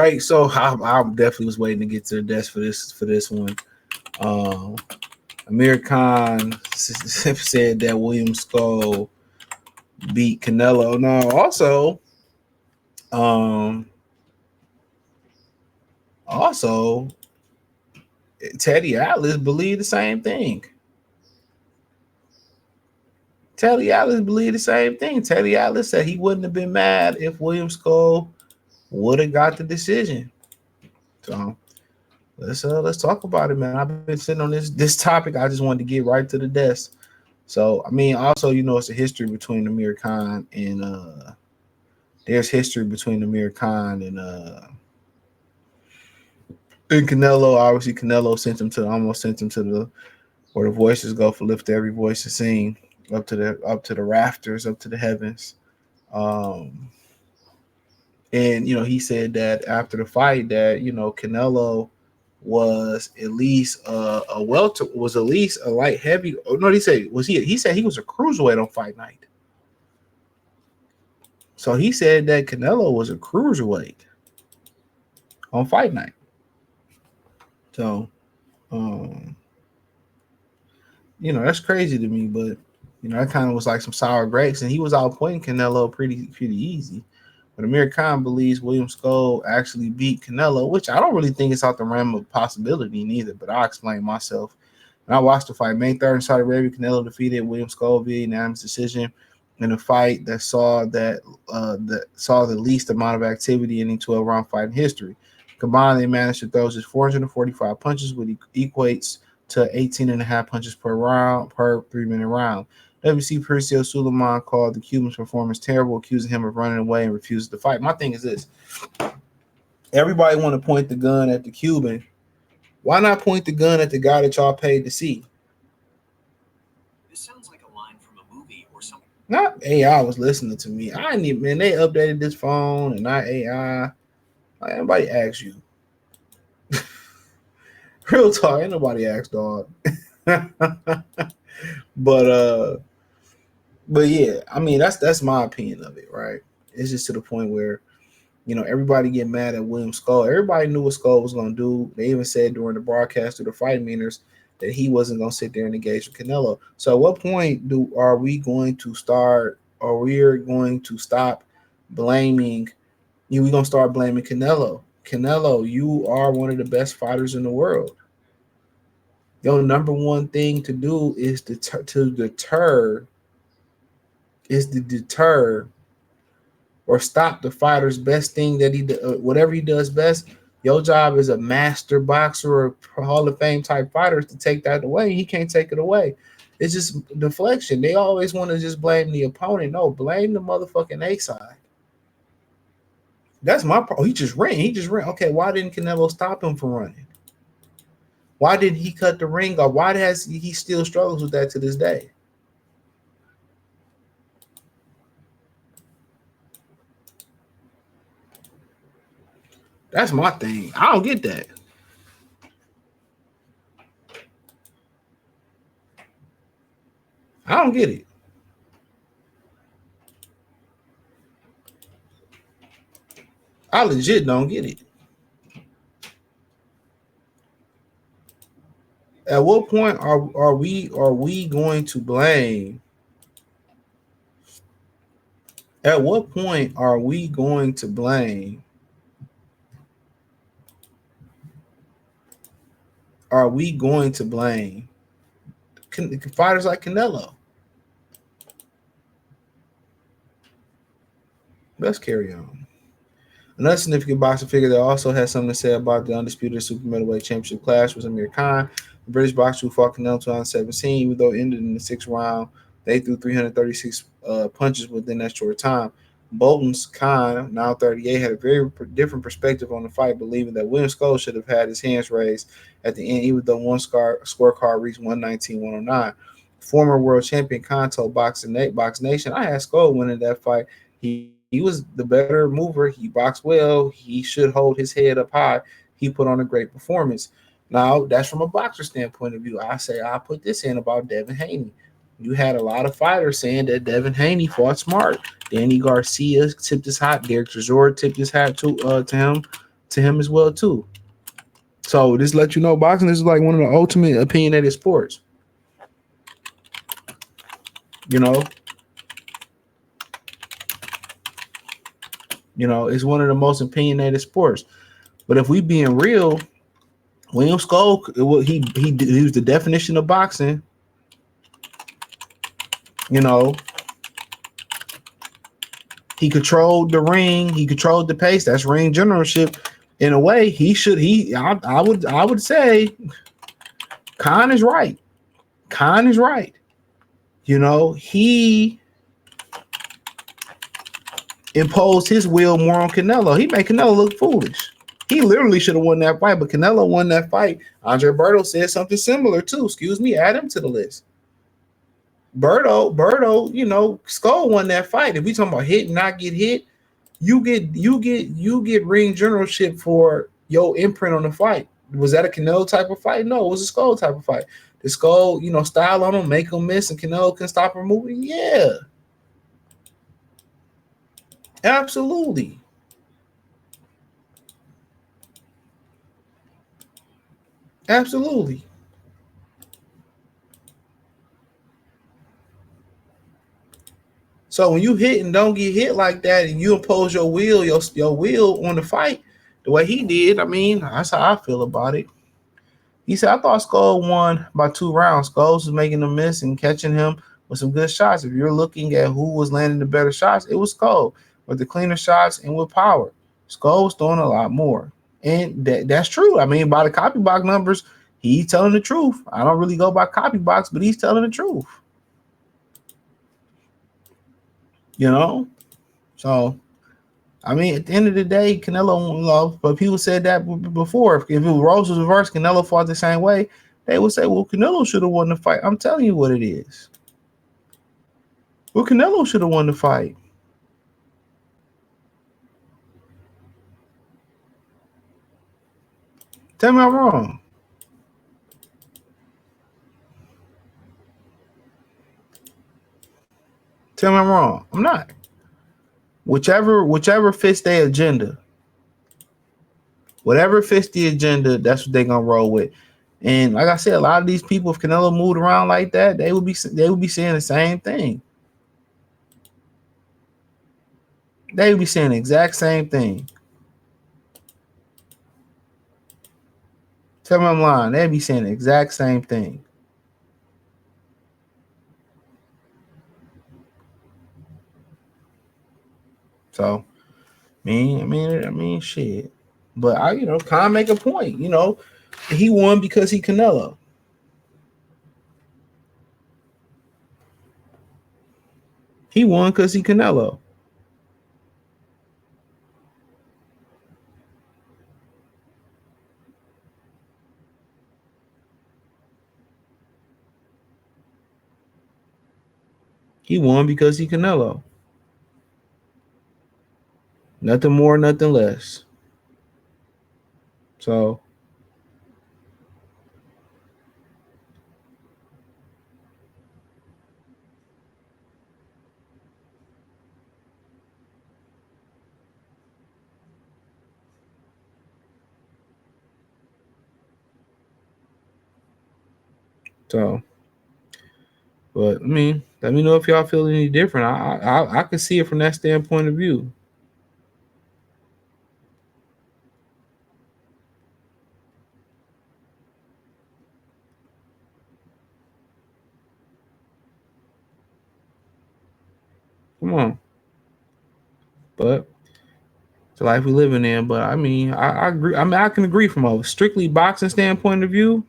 right, so I definitely was waiting to get to the desk for this one. Um, Amir Khan said that William Scull beat Canelo. Now, um, also Teddy Atlas believed the same thing. Teddy Atlas believed the same thing. Teddy Atlas said he wouldn't have been mad if William Scull would have got the decision. So let's talk about it, man. I've been sitting on this topic. I just wanted to get right to the desk. So I mean, also it's a history between Amir Khan and there's history between Amir Khan and Canelo. Obviously, Canelo almost sent him to the where the voices go for lift every voice to sing up to the rafters, up to the heavens. Um, and he said that after the fight that Canelo was at least a welter, was at least a light heavy. Oh, no, he said he was a cruiserweight on fight night. So he said that Canelo was a cruiserweight on fight night. So, that's crazy to me, but that kind of was like some sour grapes, and he was outpointing Canelo pretty easy. But Amir Khan believes William Scull actually beat Canelo, which I don't really think is out the realm of possibility neither, but I'll explain myself. When I watched the fight, May 3rd in Saudi Arabia, Canelo defeated William Scull via unanimous decision in a fight that saw the least amount of activity in any 12-round fight in history. Combined, they managed to throw just 445 punches, which equates to 18 and a half punches per 3-minute round. WC Percio Suleiman called the Cuban's performance terrible, accusing him of running away and refusing to fight. My thing is this. Everybody want to point the gun at the Cuban. Why not point the gun at the guy that y'all paid to see? This sounds like a line from a movie or something. Not AI was listening to me. I didn't even, man, they updated this phone and not AI. Like, everybody asks you. Real talk, ain't nobody asked, dog. But yeah, I mean that's my opinion of it, right? It's just to the point where everybody get mad at William Scull. Everybody knew what Scull was gonna do. They even said during the broadcast of the fight meaners that he wasn't gonna sit there and engage with Canelo. So at what point are we going to start, or we're going to stop blaming? We're gonna start blaming Canelo. Canelo, you are one of the best fighters in the world. Your number one thing to do is to deter or stop the fighter's best thing that whatever he does best. Your job as a master boxer or Hall of Fame type fighter is to take that away. He can't take it away. It's just deflection. They always want to just blame the opponent. No, blame the motherfucking A side. That's my problem. He just ran. Okay, why didn't Canelo stop him from running? Why did he cut the ring off? Why has he still struggles with that to this day? That's my thing. I don't get that. I don't get it. I legit don't get it. At what point are we going to blame? At what point are we going to blame? Are we going to blame fighters like Canelo? Let's carry on. Another significant boxing figure that also had something to say about the undisputed super middleweight championship clash was Amir Khan, the British boxer who fought Canelo in 2017. Even though it ended in the 6th round, they threw 336 punches within that short time. Bolton's Khan, now 38, had a very different perspective on the fight, believing that William Scull should have had his hands raised at the end, even though one scorecard reached 119-109. Former world champion Khan told Box Nation, "I had Scull winning that fight. He was the better mover. He boxed well. He should hold his head up high. He put on a great performance." Now, that's from a boxer standpoint of view. I put this in about Devin Haney. You had a lot of fighters saying that Devin Haney fought smart. Danny Garcia tipped his hat. Derek Chisora tipped his hat to him. to him as well too. So this let you know boxing is like one of the ultimate opinionated sports. You know, it's one of the most opinionated sports. But if we being real, William Scull, he was the definition of boxing. You know, he controlled the ring, he controlled the pace. That's ring generalship. In a way, I would say Khan is right. Khan is right. He imposed his will more on Canelo. He made Canelo look foolish. He literally should have won that fight, but Canelo won that fight. Andre Berto said something similar too. Excuse me, add him to the list. Berto, Skull won that fight. If we talking about hit and not get hit, you get ring generalship for your imprint on the fight. Was that a Canelo type of fight? No, it was a Skull type of fight. The Skull, style on him, make him miss, and Canelo can stop him moving. Yeah, absolutely. Absolutely. So when you hit and don't get hit like that, and you impose your will on the fight, the way he did, I mean, that's how I feel about it. He said, I thought Skull won by 2 rounds. Skulls was making a miss and catching him with some good shots. If you're looking at who was landing the better shots, it was Skull with the cleaner shots and with power. Skull was throwing a lot more. And that's true. I mean, by the copy box numbers, he's telling the truth. I don't really go by copy box, but he's telling the truth. You know? So, I mean, at the end of the day, Canelo lost. But people said that before. If it was Rose was reversed, Canelo fought the same way. They would say, well, Canelo should have won the fight. I'm telling you what it is. Well, Canelo should have won the fight. Tell me I'm wrong. Tell me I'm wrong. I'm not. Whichever fits their agenda. Whatever fits the agenda, that's what they're gonna roll with. And like I said, a lot of these people, if Canelo moved around like that, they would be saying the same thing. They would be saying the exact same thing. Tell me I'm lying. They'd be saying the exact same thing. So, I mean, shit. But kind of make a point. He won because he Canelo. He won because he Canelo. He won because he Canelo. Nothing more, nothing less. So, so, but I mean, let me know if y'all feel any different. I can see it from that standpoint of view. Come on, but it's the life we living in. But I mean, I agree. I mean, I can agree from a strictly boxing standpoint of view.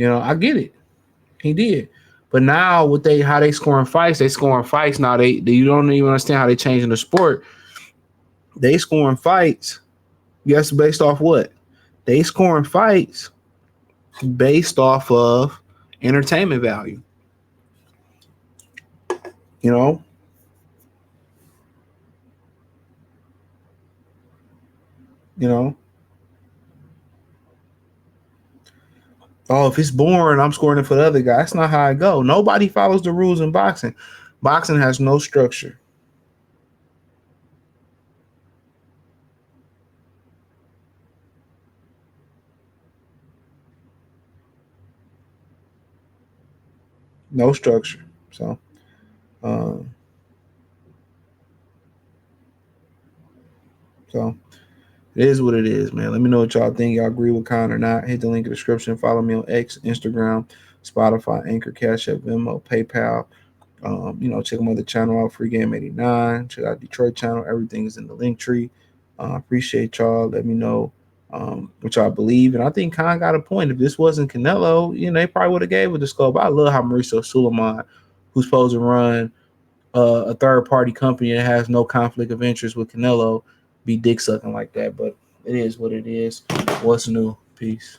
I get it. He did. But now with how they scoring fights now. They you don't even understand how they changing the sport. They scoring fights. Guess based off what? They scoring fights based off of entertainment value. You know, you know, Oh, if it's boring, I'm scoring it for the other guy. That's not how I go. Nobody follows the rules in boxing. Boxing has no structure. No structure. Um, so it is what it is, man. Let me know what y'all think. Y'all agree with Con or not? Hit the link in the description. Follow me on X, Instagram, Spotify, Anchor, Cash App, Venmo, PayPal. Check my other channel out, Free Game 89. Check out Detroit channel. Everything is in the link tree. Appreciate y'all. Let me know what y'all believe. And I think Khan got a point. If this wasn't Canelo, they probably would have gave it to Scull. But I love how Mauricio Suleiman, who's supposed to run a third party company that has no conflict of interest with Canelo, be dick sucking like that. But it is what it is. What's new? Peace.